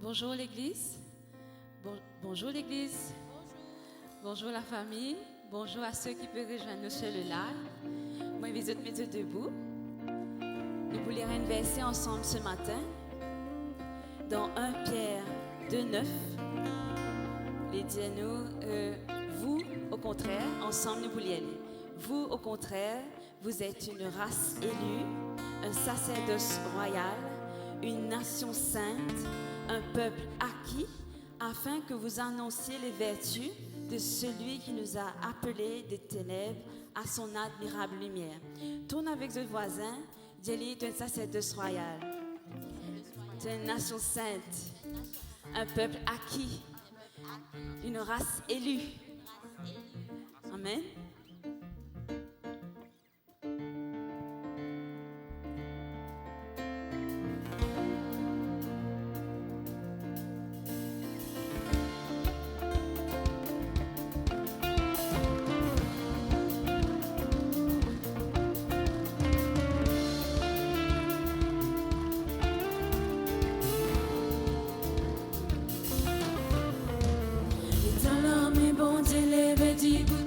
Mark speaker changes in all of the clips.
Speaker 1: Bonjour l'Église. Bonjour l'Église. Bonjour la famille. Bonjour à ceux qui peuvent rejoindre nous sur le live. Moi, je vais vous mettre debout. Nous voulons lire un verset ensemble ce matin. Dans 1 Pierre 2,9. Il dit à nous, vous, au contraire, ensemble nous voulons y aller. Vous, au contraire, vous êtes une race élue, un sacerdoce royal, une nation sainte, un peuple acquis, afin que vous annonciez les vertus de celui qui nous a appelés des ténèbres à son admirable lumière. Tourne avec vos voisins, dis-lui, tu es un sacerdoce royal, tu es une nation sainte, un peuple acquis, une race élue. Amen.
Speaker 2: Oh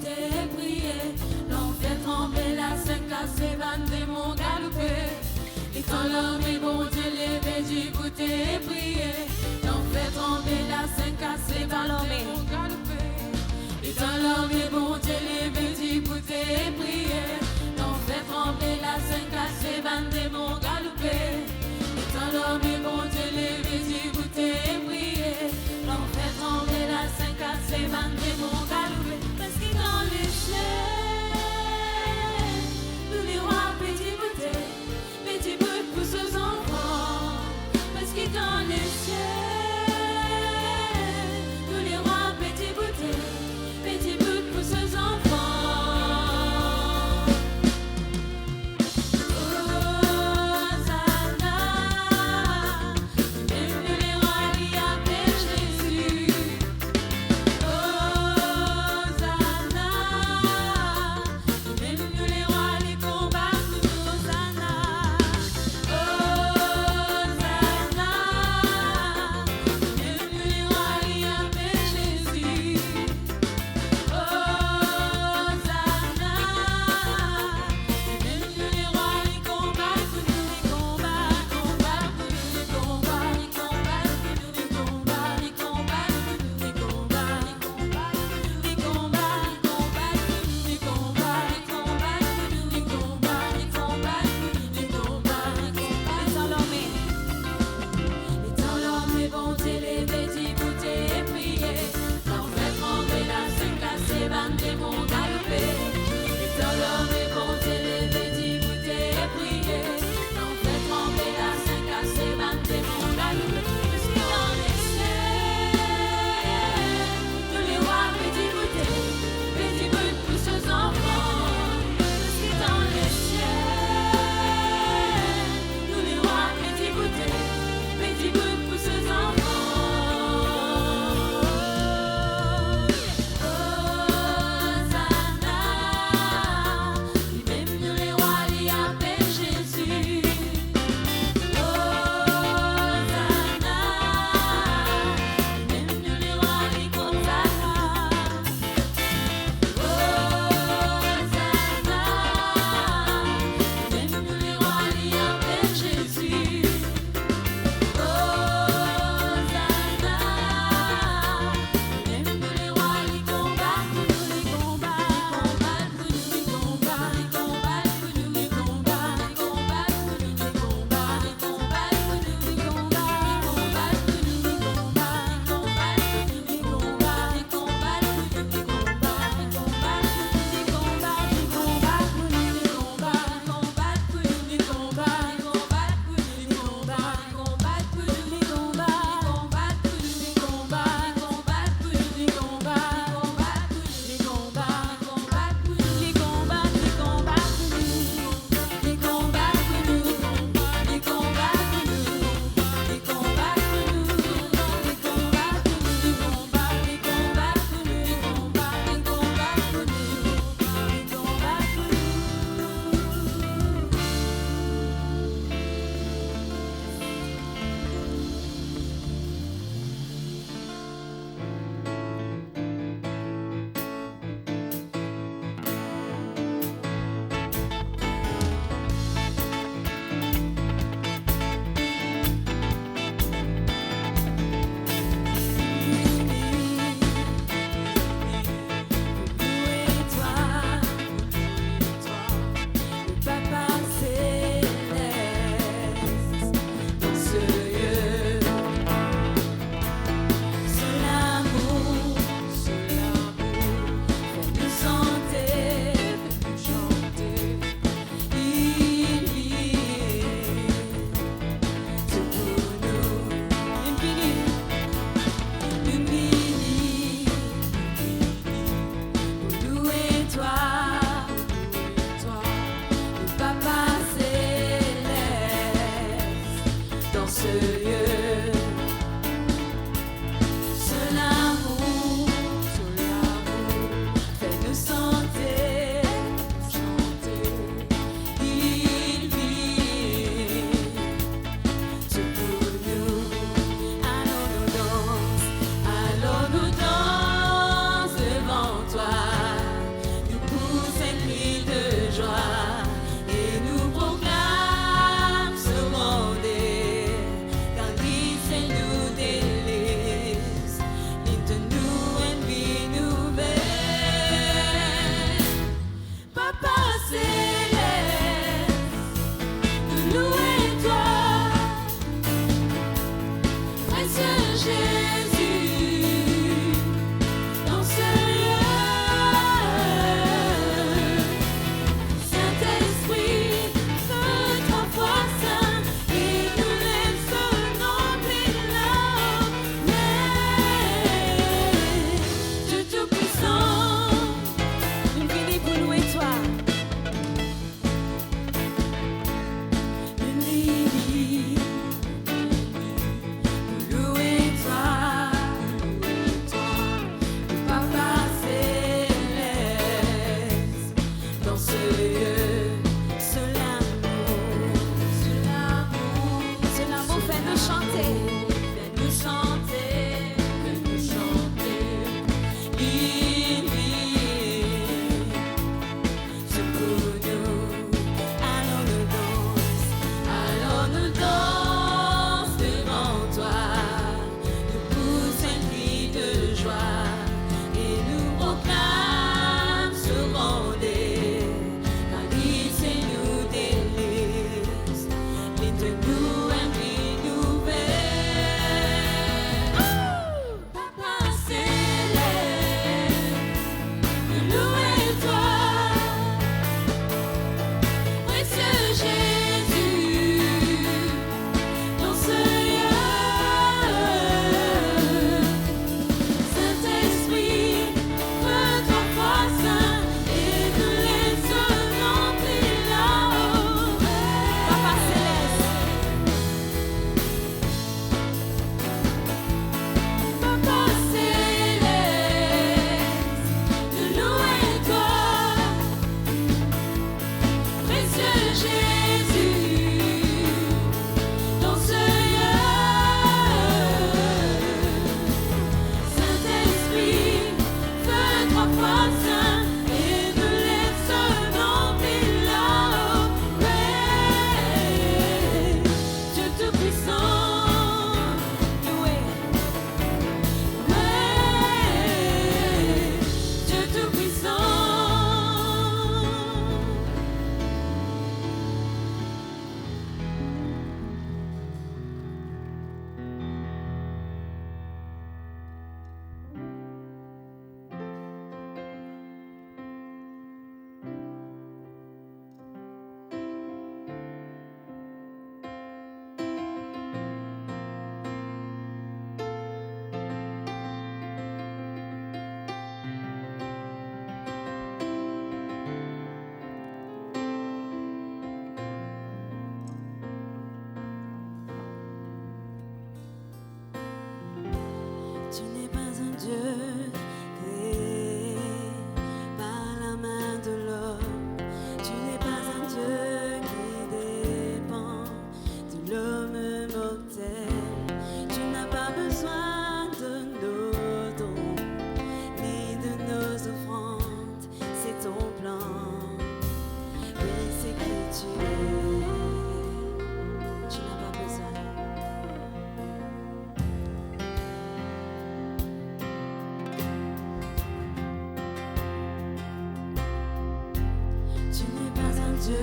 Speaker 2: Dieu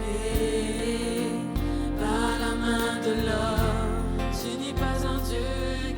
Speaker 2: créé par la main de l'homme. Tu n'es pas un Dieu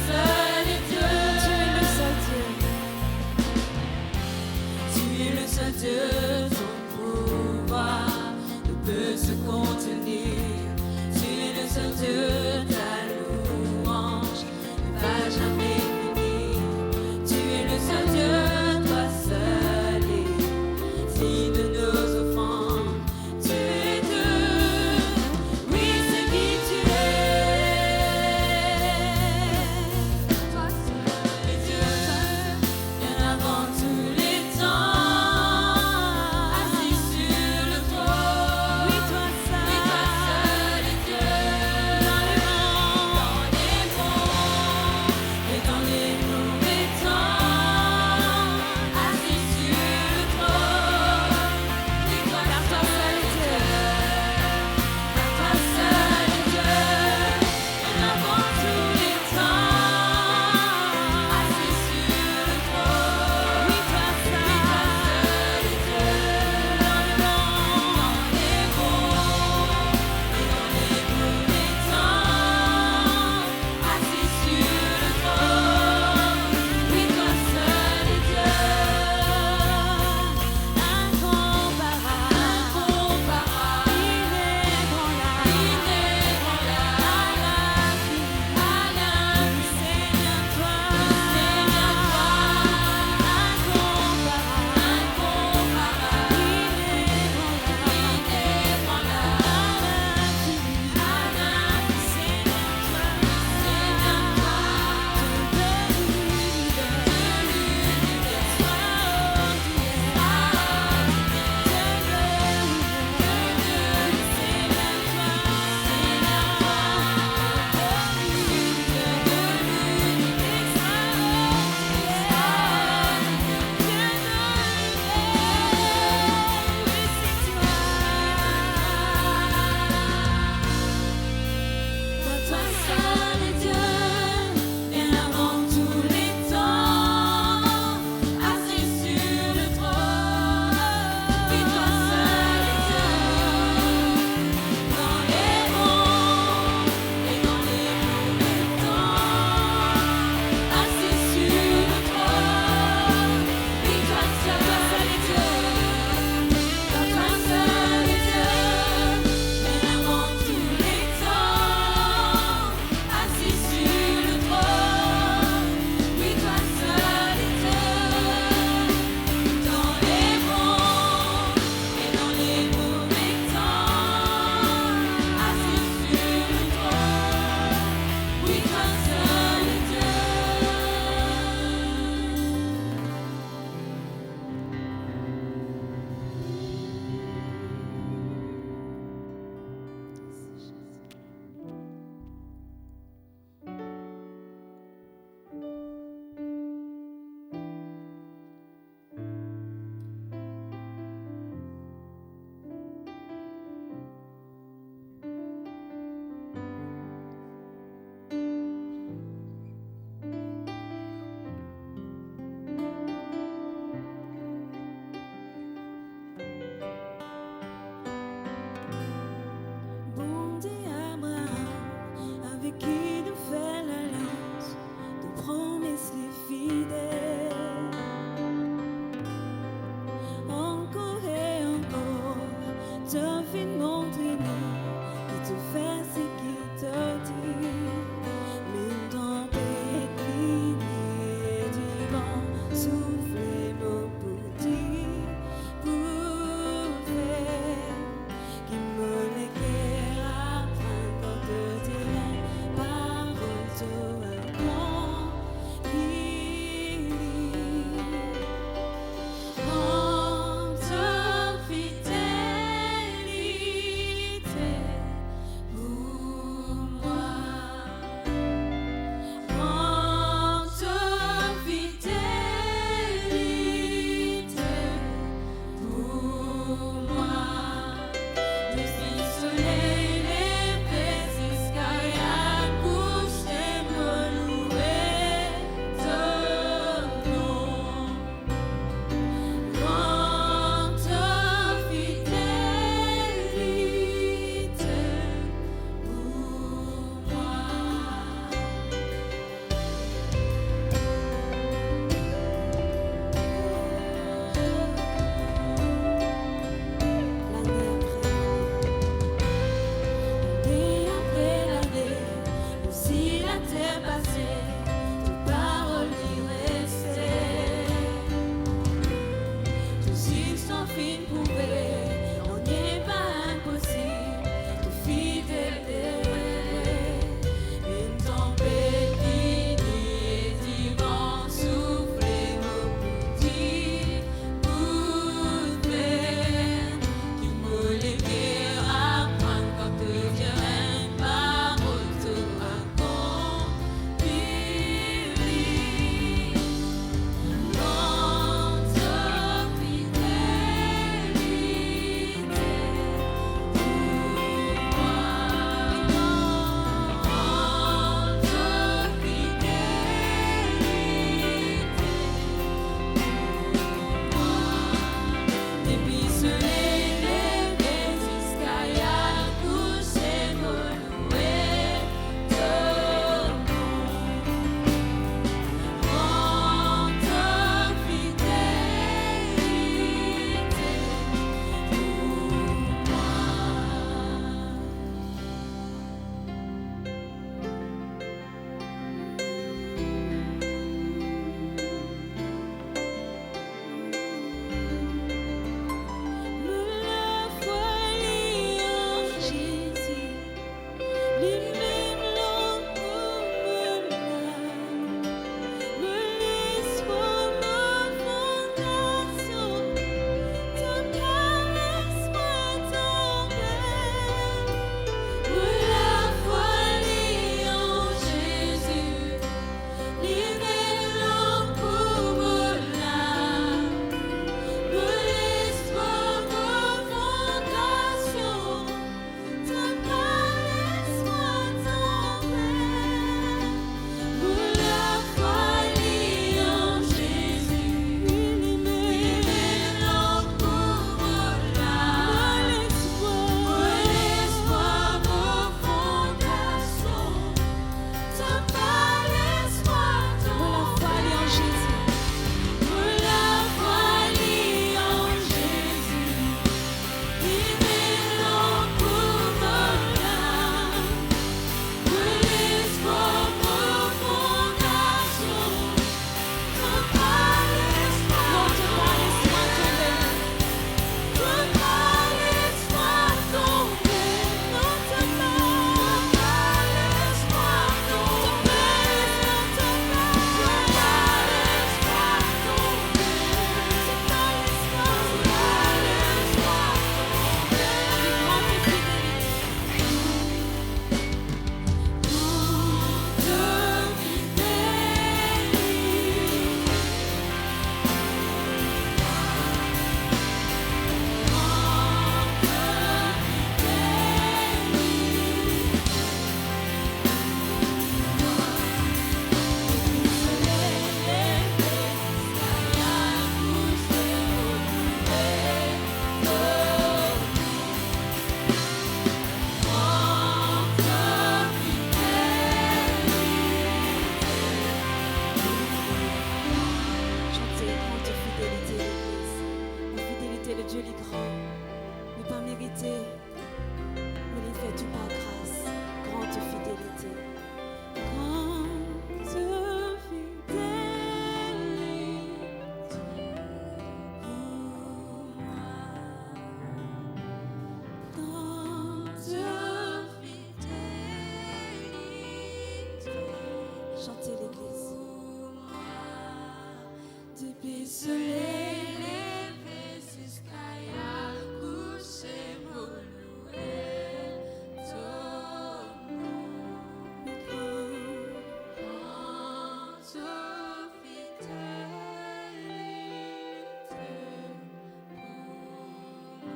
Speaker 2: seul est Dieu. Tu es le seul Dieu. Ton pouvoir ne peut se contenir. Tu es le seul Dieu. Ta louange ne va jamais finir. Tu es le seul Dieu. Toi seul est digne de nos offrandes. Tu es Dieu. Oui, c'est qui tu es. Depuis soleil levé jusqu'à coucher pour louer ton nom. Grande fidélité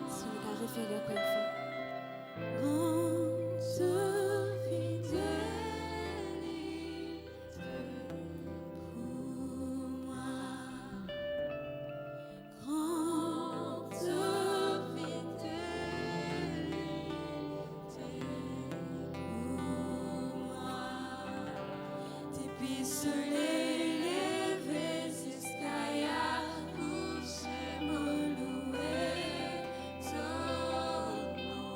Speaker 1: Si nous avons référé encore une fois.
Speaker 2: grande fidélité pour moi. Grande fidélité pour moi. Depuis soleil levé jusqu'à coucher pour louer ton nom.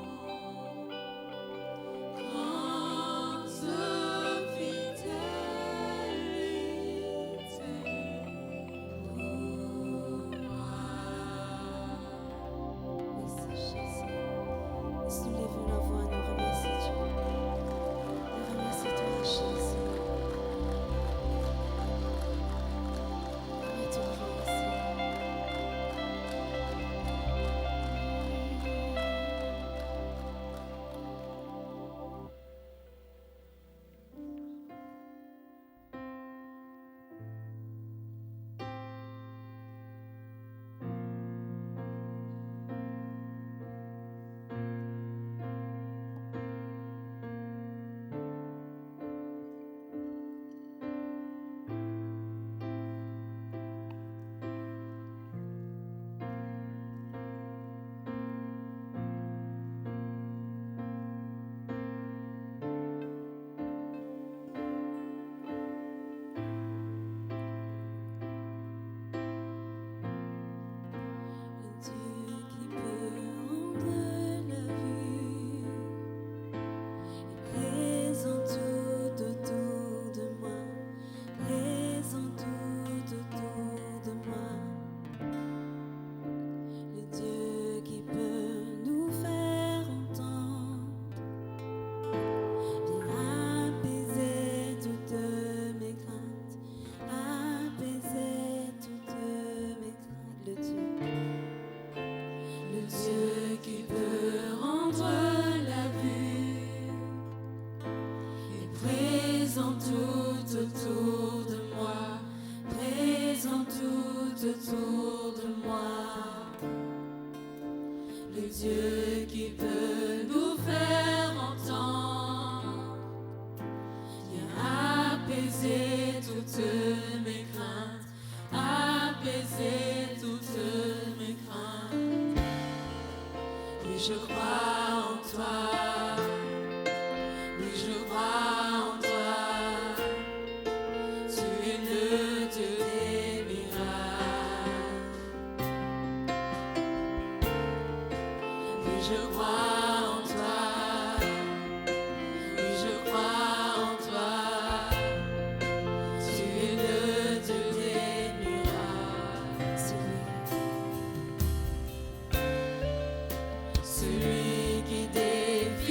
Speaker 2: Grande fidélité pour moi.
Speaker 1: Merci Jésus. Si nous levons la voix, nous remercions Dieu. Nous remercions toi, Jésus. Nous te remercions.
Speaker 2: Le Dieu qui peut rendre la vue est présent tout autour de moi, présent tout autour de moi. Le Dieu qui peut nous faire entendre vient apaiser toutes mes craintes, apaiser toutes mes craintes. Le Dieu qui peut rendre la vue est présent tout autour de moi, présent tout autour de moi. Le Dieu qui peut nous faire entendre vient apaiser toutes mes craintes, apaiser toutes mes craintes. Oui, je crois en toi. Oui, je crois en toi. Tu es le Dieu des miracles. Oui, je crois en toi. Oui, je crois en toi. Tu es le Dieu des miracles. Celui qui dévie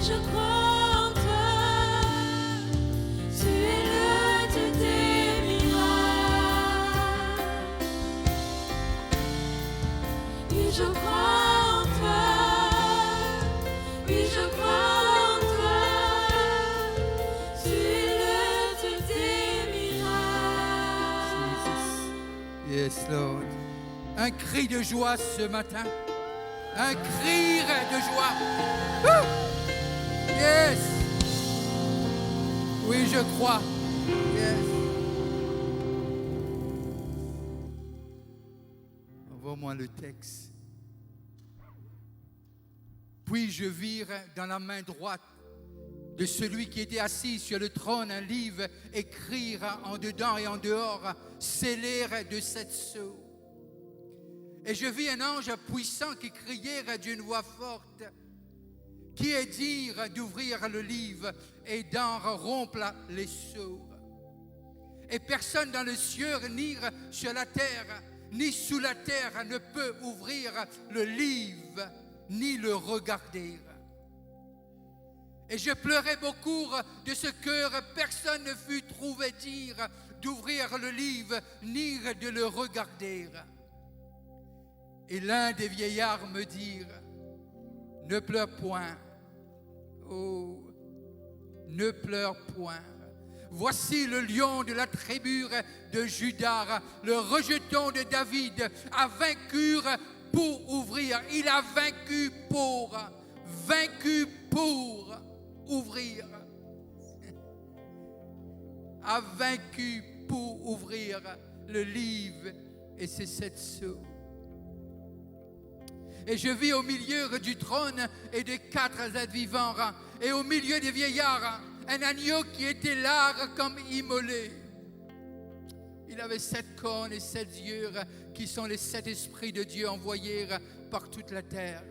Speaker 2: je crois en toi. Tu es le Dieu des miracles. Oui, je crois en toi. Oui, je crois en toi. Tu es le Dieu des miracles.
Speaker 3: Yes, Lord. Un cri de joie ce matin. Un cri de joie. Woo! Yes. Oui, je crois. Yes. Envoie-moi le texte. Puis je vis dans la main droite de celui qui était assis sur le trône un livre écrit en dedans et en dehors, scellé de 7 sceaux. Et je vis un ange puissant qui criait d'une voix forte, qui est dire d'ouvrir le livre et d'en rompre les sceaux. Et personne dans le ciel, ni sur la terre, ni sous la terre ne peut ouvrir le livre, ni le regarder. Et je pleurais beaucoup de ce que personne ne fut trouvé dire d'ouvrir le livre, ni de le regarder. Et l'un des vieillards me dit, ne pleure point, oh, ne pleure point. Voici le lion de la tribu de Juda, le rejeton de David, a vaincu pour ouvrir. Il a vaincu pour ouvrir. A vaincu pour ouvrir le livre et ses 7 sceaux. Et je vis au milieu du trône et des 4 êtres vivants, et au milieu des vieillards, un agneau qui était là comme immolé. Il avait 7 cornes et 7 yeux, qui sont les 7 esprits de Dieu envoyés par toute la terre.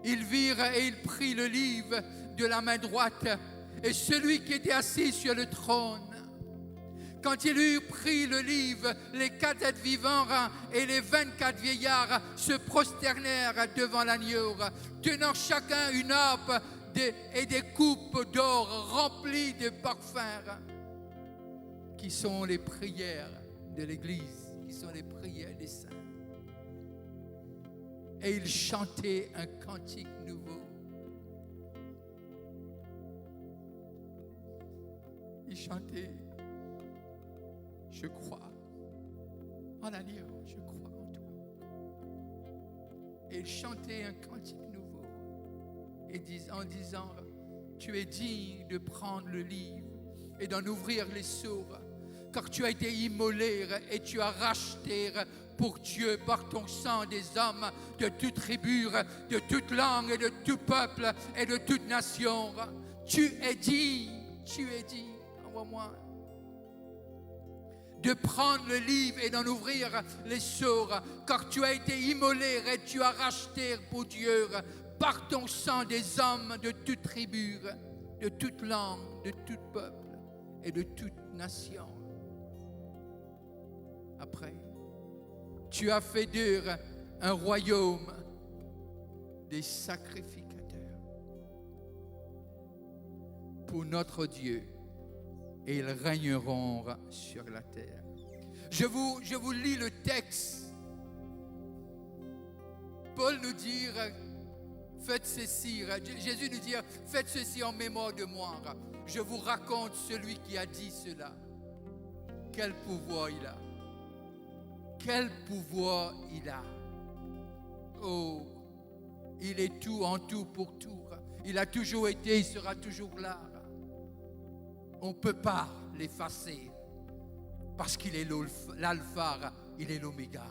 Speaker 3: Ils virent et ils prirent le livre de la main droite, et celui qui était assis sur le trône. Quand il eut pris le livre, les 4 êtres vivants et les 24 vieillards se prosternèrent devant l'agneau, tenant chacun une harpe et des coupes d'or remplies de parfums, qui sont les prières de l'Église, qui sont les prières des saints. Et ils chantaient un cantique nouveau. Ils chantaient: je crois en l'agneau, je crois en toi. Et ils chantaient un cantique nouveau en disant: tu es digne de prendre le livre et d'en ouvrir les sceaux, car tu as été immolé et tu as racheté pour Dieu par ton sang des hommes de toute tribu, de toute langue et de tout peuple et de toute nation. Tu es digne, envoie-moi, de prendre le livre et d'en ouvrir les sceaux, car tu as été immolé et tu as racheté pour Dieu par ton sang des hommes de toute tribu, de toute langue, de tout peuple et de toute nation. Après, tu as fait d'eux un royaume des sacrificateurs pour notre Dieu, et ils régneront sur la terre. Je vous lis le texte. Paul nous dit: faites ceci. Jésus nous dit: faites ceci en mémoire de moi. Je vous raconte celui qui a dit cela. Quel pouvoir il a! Quel pouvoir il a! Oh, il est tout en tout pour tout. Il a toujours été, il sera toujours là. On ne peut pas l'effacer parce qu'il est l'alpha, il est l'oméga.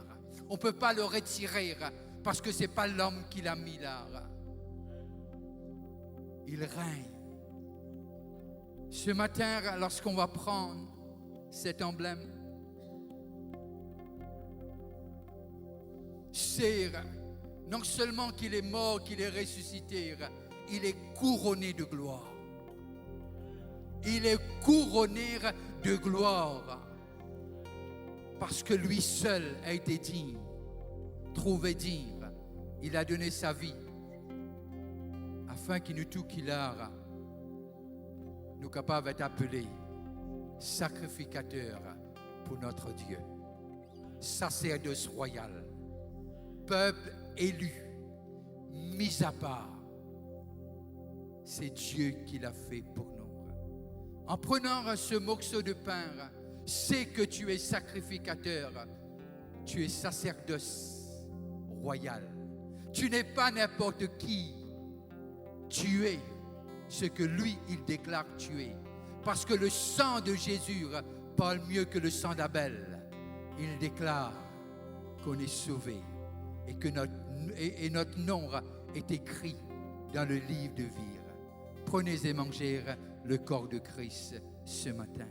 Speaker 3: On ne peut pas le retirer parce que ce n'est pas l'homme qui l'a mis là. Il règne. Ce matin, lorsqu'on va prendre cet emblème, c'est non seulement qu'il est mort, qu'il est ressuscité, il est couronné de gloire. Il est couronné de gloire parce que lui seul a été digne, trouvé digne. Il a donné sa vie afin qu'il nous tout qu'il a, nous capables d'être appelés sacrificateurs pour notre Dieu, sacerdoce royal, peuple élu, mis à part. C'est Dieu qui l'a fait pour nous. En prenant ce morceau de pain, c'est que tu es sacrificateur, tu es sacerdoce royal. Tu n'es pas n'importe qui, tu es ce que lui, il déclare que tu es. Parce que le sang de Jésus parle mieux que le sang d'Abel. Il déclare qu'on est sauvé et que notre nom est écrit dans le livre de vie. Prenez et mangez le corps de Christ ce matin.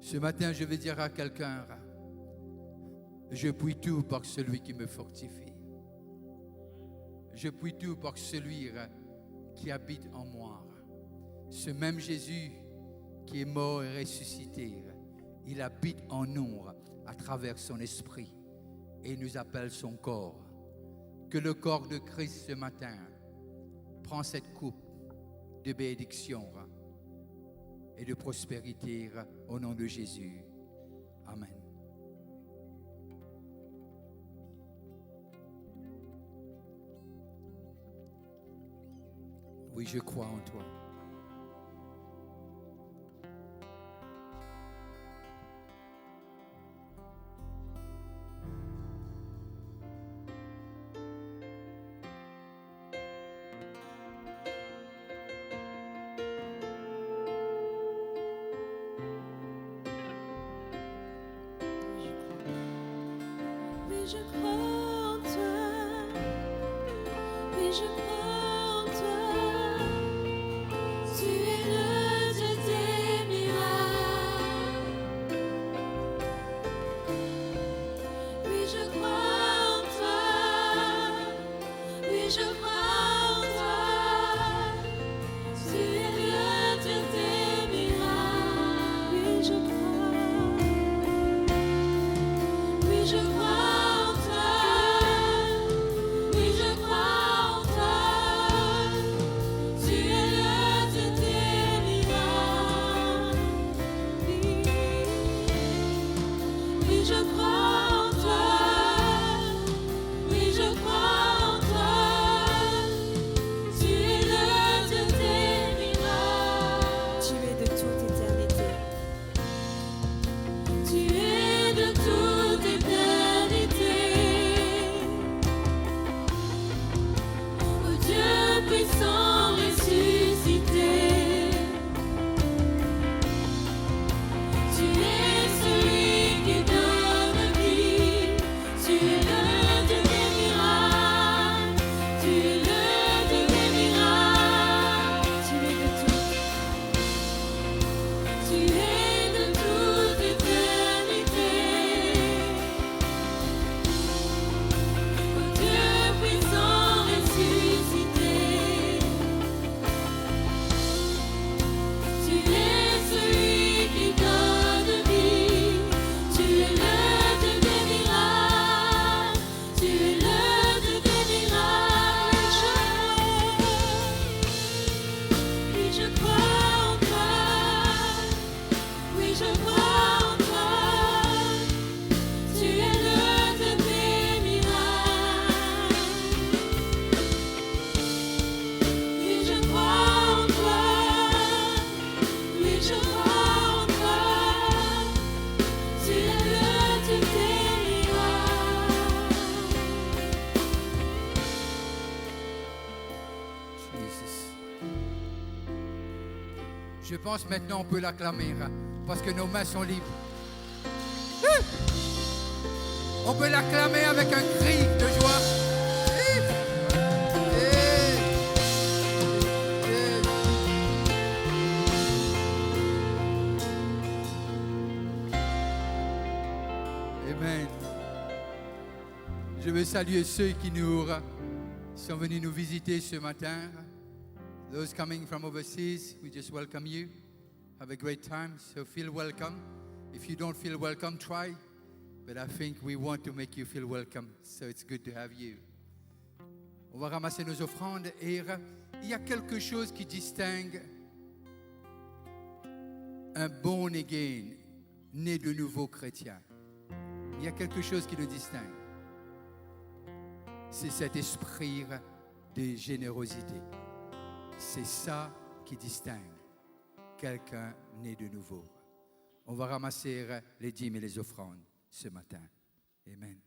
Speaker 3: Ce matin, je vais dire à quelqu'un, je puis tout par celui qui me fortifie. Je puis tout par celui qui habite en moi. Ce même Jésus qui est mort et ressuscité, il habite en nous à travers son esprit et nous appelle son corps. Que le corps de Christ ce matin prend cette coupe de bénédiction et de prospérité au nom de Jésus. Amen. Oui, je crois en toi.
Speaker 2: Oui, je crois en toi. Oui, je crois en toi. Tu es le Dieu des miracles. Oui, je crois en toi. Oui, je crois en toi. Tu es le Dieu des miracles. Oui, je crois. Oui, je crois.
Speaker 3: Je pense maintenant on peut l'acclamer parce que nos mains sont libres. On peut l'acclamer avec un cri de joie. Amen. Je veux saluer ceux qui nous sont venus nous visiter ce matin. Those coming from overseas, we just welcome you. Have a great time, so feel welcome. If you don't feel welcome, try. But I think we want to make you feel welcome, so it's good to have you. On va ramasser nos offrandes et il y a quelque chose qui distingue un born again, né de nouveau chrétien. Il y a quelque chose qui le distingue. C'est cet esprit de générosité. C'est ça qui distingue quelqu'un né de nouveau. On va ramasser les dîmes et les offrandes ce matin. Amen.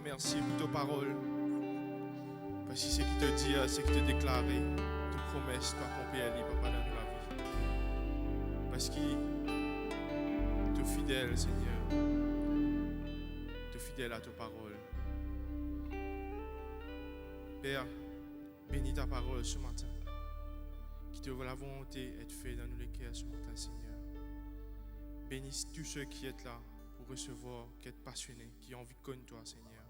Speaker 4: merci pour ta parole. Parce que c'est qui te dit, c'est qui te déclare, tes promesses, toi accomplir, papa, dans la vie. Parce que tu es fidèle, Seigneur. Tu es fidèle à ta parole. Père, bénis ta parole ce matin. Qui te veut la volonté être fait dans nous les cœurs ce matin, Seigneur. Bénis tous ceux qui sont là pour recevoir, qui sont passionnés, qui ont envie de connaître toi, Seigneur.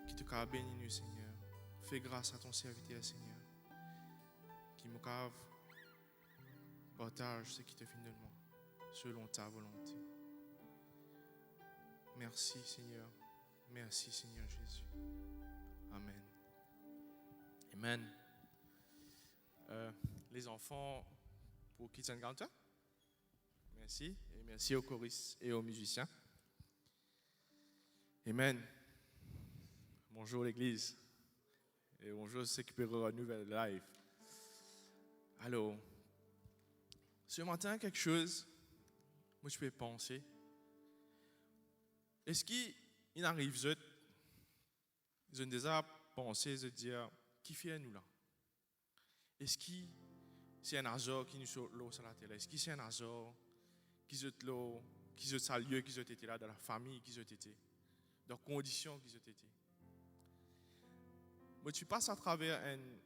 Speaker 4: Qui te bénisse, nous, Seigneur. Fais grâce à ton serviteur, Seigneur. Qui me cave, partage ce qui te fait de moi, selon ta volonté. Merci, Seigneur. Merci, Seigneur Jésus. Amen. Amen. Les enfants, pour qui sont grands, merci. Et merci aux choristes et aux musiciens. Amen. Bonjour l'église. Et bonjour ceux qui peuvent une nouvelle live. Alors, ce matin, quelque chose, moi je peux penser. Est-ce qu'il arrive, ils ont déjà pensé, de dire, qui fait nous là? Est-ce que c'est un hasard qui nous sort l'eau sur la télé? Est-ce que c'est un hasard qui ont l'eau, qui ont ça lieu, qui ont été là, dans la famille, qui ont été, dans les conditions qui ont été? Moi, tu passes à travers une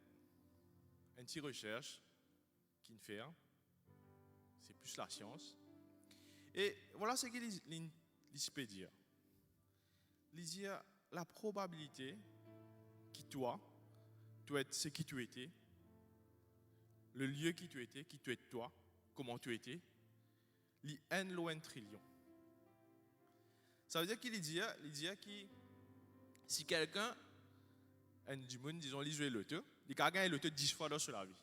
Speaker 4: petite recherche qu'il fait. C'est plus la science. Et voilà ce qu'il peut dire. Il dit la probabilité que toi es ce qui tu étais, le lieu qui tu étais, qui tu es toi, comment tu étais, il est loin trillion. Ça veut dire qu'il dit que si quelqu'un du monde, disons, il joue l'auto, il a gagné l'auto 10 fois dans la vie.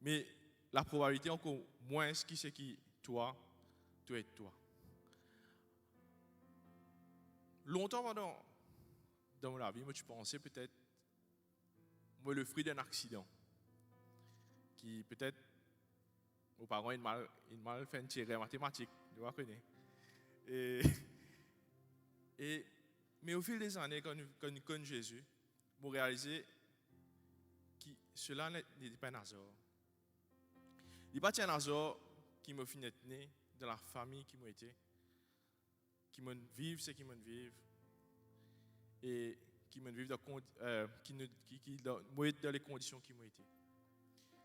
Speaker 4: Mais la probabilité encore moins qui c'est qui toi, tu es toi. Longtemps dans la vie, moi tu pensais peut-être moi le fruit d'un accident qui peut-être aux parents ils mal fait un tiré mathématique, tu vois connais. Mais au fil des années quand nous connaissons Jésus, vous réalisez que cela n'était pas un hasard. Il n'est pas un hasard qui m'a fait naître dans la famille qui m'a été, qui m'a vécu ce qui m'a vécu et qui m'a vécu dans les conditions qui m'ont été.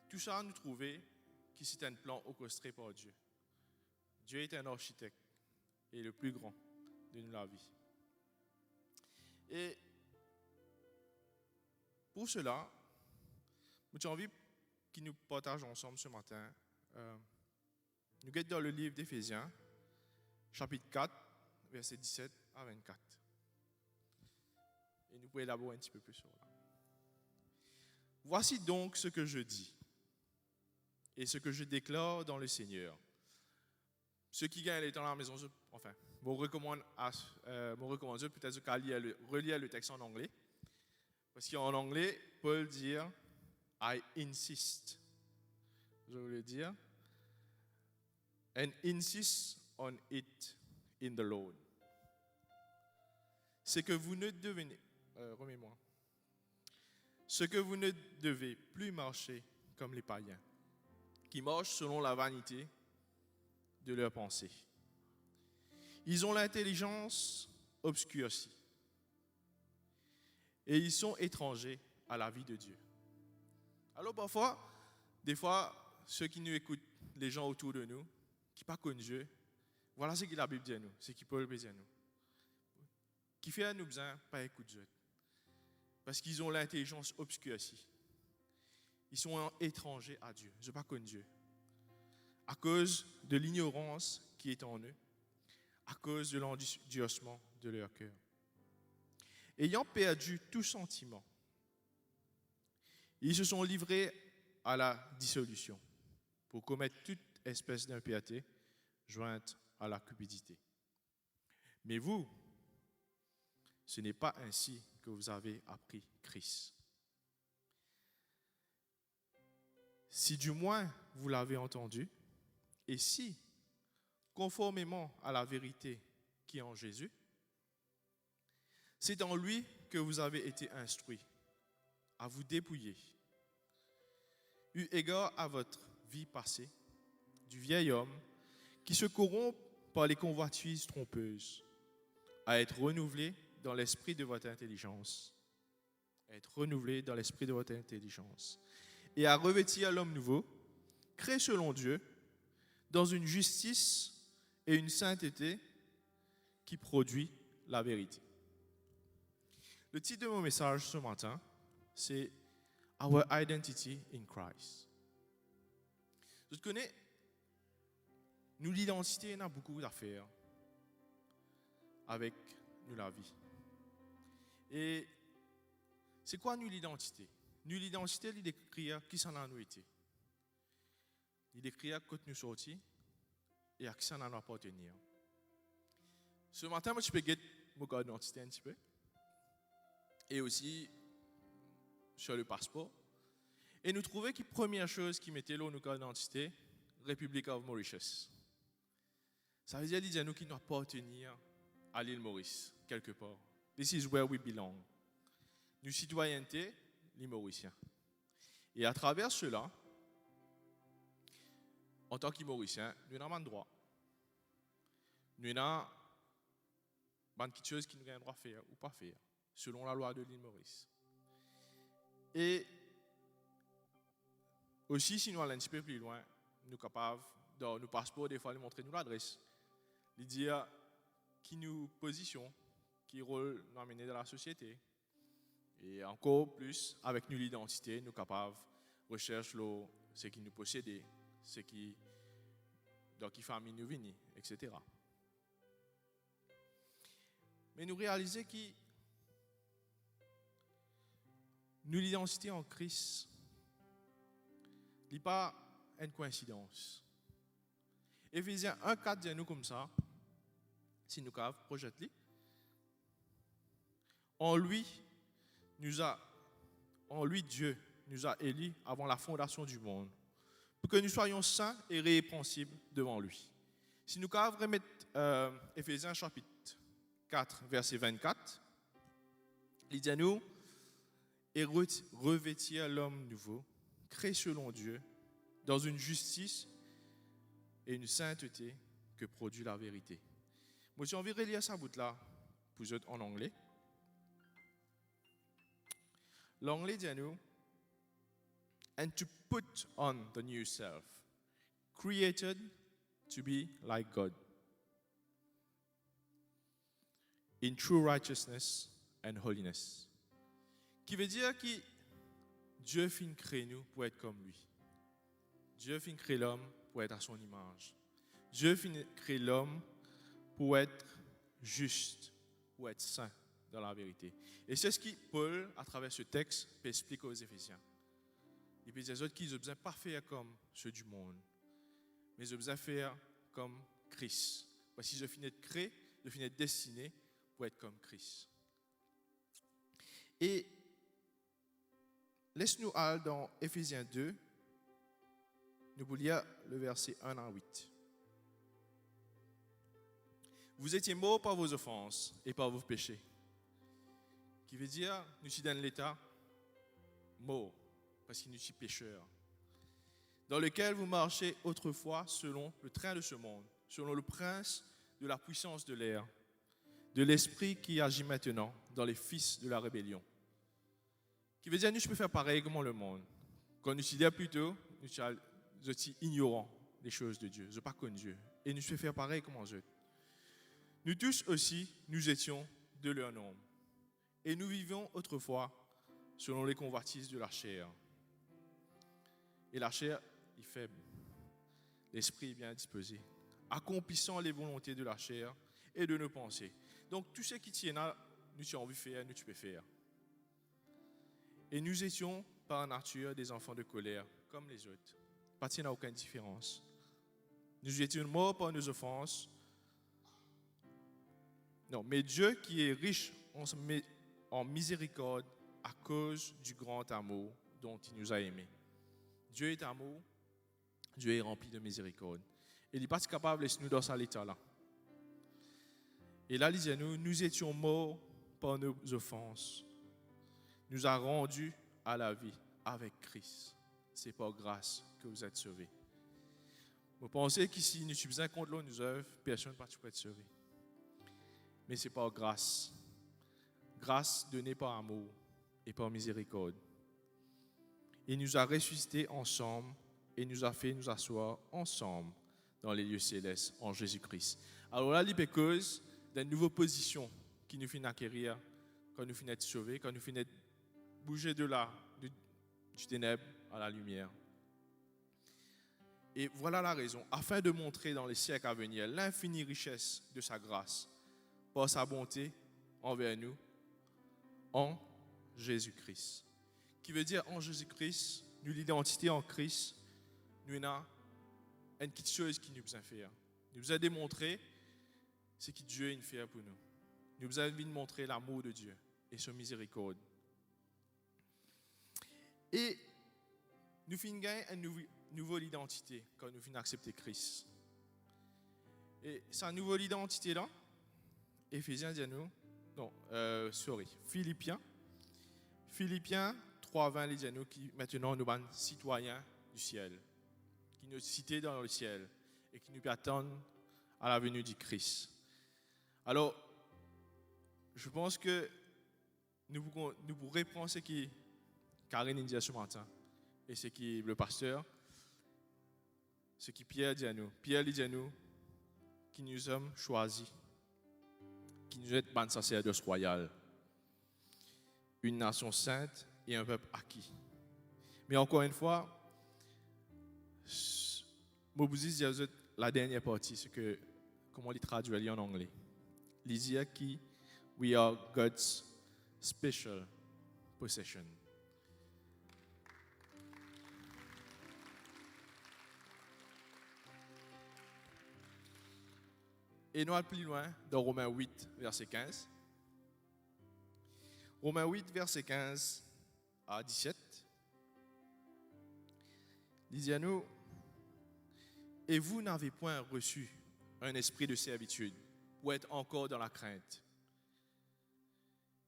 Speaker 4: Tout ça, nous trouvons que c'est un plan orchestré par Dieu. Dieu est un architecte et le plus grand de la vie. Et pour cela, j'ai envie que nous partageons ensemble ce matin. Nous sommes dans le livre d'Éphésiens, chapitre 4, versets 17 à 24. Et nous pouvons élaborer un petit peu plus sur là. Voici donc ce que je dis et ce que je déclare dans le Seigneur. Ceux qui gagnent dans la maison, enfin, je vous recommande peut-être de relire le texte en anglais. Parce qu'en anglais, Paul dit « I insist ». Je voulais dire « and insist on it in the Lord ». C'est que vous ne devenez, remets-moi, ce que vous ne devez plus marcher comme les païens, qui marchent selon la vanité de leurs pensées. Ils ont l'intelligence obscurcie. Et ils sont étrangers à la vie de Dieu. Alors des fois, ceux qui nous écoutent, les gens autour de nous, qui ne pas connaissent Dieu, voilà ce que la Bible dit à nous, ce qui Paul dit à nous. Qui fait à nous besoin, pas écouter Dieu. Parce qu'ils ont l'intelligence obscurcie. Ils sont étrangers à Dieu, je ne pas connaître Dieu. À cause de l'ignorance qui est en eux, à cause de l'endurcissement de leur cœur. Ayant perdu tout sentiment, ils se sont livrés à la dissolution pour commettre toute espèce d'impiété jointe à la cupidité. Mais vous, ce n'est pas ainsi que vous avez appris Christ. Si du moins vous l'avez entendu, et si, conformément à la vérité qui est en Jésus, C'est dans lui que vous avez été instruits à vous dépouiller, eu égard à votre vie passée, du vieil homme qui se corrompt par les convoitises trompeuses, à être renouvelé dans l'esprit de votre intelligence, et à revêtir l'homme nouveau, créé selon Dieu, dans une justice et une sainteté qui produit la vérité. Le titre de mon message ce matin, c'est Our Identity in Christ. Je te connais, nous l'identité, on a beaucoup d'affaires avec nous la vie. Et c'est quoi nous l'identité? Nous l'identité, il décrit qui s'en a nous été. Il décrit quand nous sortis et à qui s'en a nous appartenir. Ce matin, moi, je peux guetter mon carte d'identité un petit peu. Et aussi sur le passeport. Et nous trouvons que la première chose qui mettait là, nos cartes d'identité, Republic of Mauritius. Ça veut dire nous qui nous appartenir à l'île Maurice, quelque part. This is where we belong. Nous citoyenneté, les Mauriciens. Et à travers cela, en tant que Mauriciens, nous avons un droit. Nous avons quelque chose qui nous avons le droit de faire ou pas faire, selon la loi de l'île Maurice. Et aussi, si nous allons un petit peu plus loin, nous sommes capables, dans nos passeports, des fois, de montrer nous l'adresse, de dire qui nous position, qui rôle nous amener dans la société. Et encore plus, avec nous l'identité, nous sommes capables de rechercher ce qui nous possède, ce qui, dans quelle famille nous venons, etc. Mais nous réalisons que nous l'identité en Christ n'est pas une coïncidence. Éphésiens 1,4 dit nous comme ça, si nous avons projeté, en lui, Dieu nous a élus avant la fondation du monde, pour que nous soyons saints et irrépréhensibles devant lui. Si nous avons remettre Éphésiens chapitre 4, verset 24, il dit à nous, et revêtir l'homme nouveau, créé selon Dieu, dans une justice et une sainteté que produit la vérité. Moi, j'ai envie de relire ça bout-là pour vous en anglais. L'anglais dit à nous, and to put on the new self, created to be like God, in true righteousness and holiness. Qui veut dire que Dieu fin créé nous pour être comme lui. Dieu fin créé l'homme pour être à son image. Dieu fin créé l'homme pour être juste, pour être saint dans la vérité. Et c'est ce que Paul, à travers ce texte, peut expliquer aux Éphésiens. Il peut dire aux autres qu'ils ont besoin pas faire comme ceux du monde, mais ils ont besoin faire comme Christ. Parce qu'ils ont fini d'être créés, ils ont fini d'être destinés pour être comme Christ. Et laisse-nous aller dans Éphésiens 2, nous allons lire le verset 1 à 8. Vous étiez morts par vos offenses et par vos péchés. Qui veut dire, nous sommes dans l'état mort, parce que nous sommes pécheurs, dans lequel vous marchez autrefois selon le train de ce monde, selon le prince de la puissance de l'air, de l'esprit qui agit maintenant dans les fils de la rébellion. Qui veut dire, nous, je peux faire pareil comme le monde. Quand nous sommes plutôt, nous sommes ignorants des choses de Dieu, je ne pas connais Dieu. Et nous pouvons faire pareil comme eux. Nous tous aussi, nous étions de leur nombre. Et nous vivions autrefois selon les convoitises de la chair. Et la chair est faible. L'esprit est bien disposé, accomplissant les volontés de la chair et de nos pensées. Donc, tout ce qui tient là, nous avons envie de faire, nous tu peux faire. Et nous étions par nature des enfants de colère, comme les autres. Pas de aucune différence. Nous étions morts par nos offenses. Non, mais Dieu qui est riche en miséricorde à cause du grand amour dont il nous a aimés. Dieu est amour, Dieu est rempli de miséricorde. Et il n'est pas capable de laisser nous dans cet état-là. Et là, il dit à nous, nous étions morts par nos offenses, nous a rendus à la vie avec Christ. C'est par grâce que vous êtes sauvés. Vous pensez qu'ici, nous sommes contre l'eau, nous œuvres, personne ne peut être sauvé. Mais c'est par grâce. Grâce donnée par amour et par miséricorde. Il nous a ressuscités ensemble et nous a fait nous asseoir ensemble dans les lieux célestes en Jésus-Christ. Alors là, il y a cause d'une nouvelle position qui nous fait acquérir quand nous finissons d'être sauvés, quand nous finissons de bouger de là, du ténèbre à la lumière. Et voilà la raison, afin de montrer dans les siècles à venir l'infinie richesse de sa grâce, par sa bonté envers nous, en Jésus-Christ. Qui veut dire en Jésus-Christ, nous l'identité en Christ, nous avons une petite chose qui nous a fait. Nous a démontré ce que Dieu a fait pour nous. Nous avons envie de montrer l'amour de Dieu et son miséricorde. Et nous finissons gagner une nouvelle identité quand nous finissons accepter Christ. Et sa nouvelle identité là, Éphésiens dit à nous, Philippiens 3:20 dit à nous qui maintenant nous sommes citoyens du ciel, qui nous cités dans le ciel et qui nous attendent à la venue du Christ. Alors, je pense que nous pourrons reprendre ce que Karine dit ce matin et ce que le pasteur, ce que Pierre dit à nous. Pierre dit à nous qui nous sommes choisis, qui nous êtes un sacerdoce royal, une nation sainte et un peuple acquis. Mais encore une fois, Mobuzis dit la dernière partie, c'est que, comment il traduit en anglais. Il dit que we are God's special possession. Et nous allons plus loin dans Romains 8, verset 15. Romains 8, verset 15 à 17. Il dit à nous, et vous n'avez point reçu un esprit de servitude pour être encore dans la crainte,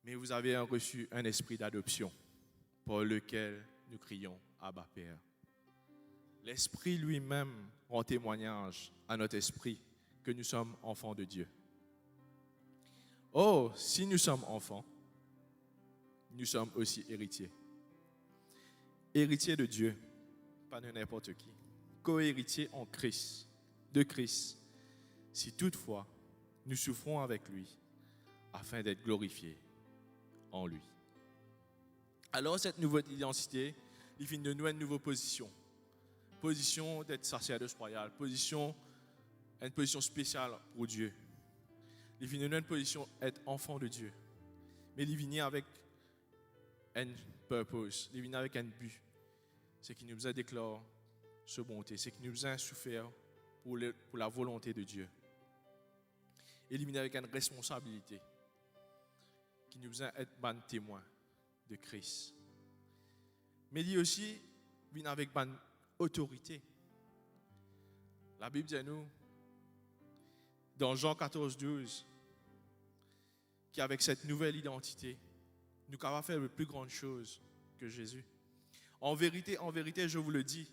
Speaker 4: mais vous avez reçu un esprit d'adoption par lequel nous crions Abba Père. L'esprit lui-même rend témoignage à notre esprit que nous sommes enfants de Dieu. Oh, si nous sommes enfants, nous sommes aussi héritiers. Héritiers de Dieu, pas de n'importe qui. Co-héritiers en Christ, de Christ, si toutefois nous souffrons avec lui, afin d'être glorifiés en lui. Alors cette nouvelle identité, il fait de nous une nouvelle position. Position d'être sacerdoce royal, une position spéciale pour Dieu. Il vient de une position d'être enfant de Dieu. Mais il vient avec un purpose, il vient avec un but. C'est qu'il nous a déclaré sa bonté, c'est qu'il nous a souffert pour la volonté de Dieu. Et il vient avec une responsabilité qui nous a être ban témoin de Christ. Mais il aussi vient avec une autorité. La Bible dit à nous, dans Jean 14, 12, qu'avec cette nouvelle identité, nous sommes capables de faire de plus grandes choses que Jésus. En vérité, je vous le dis,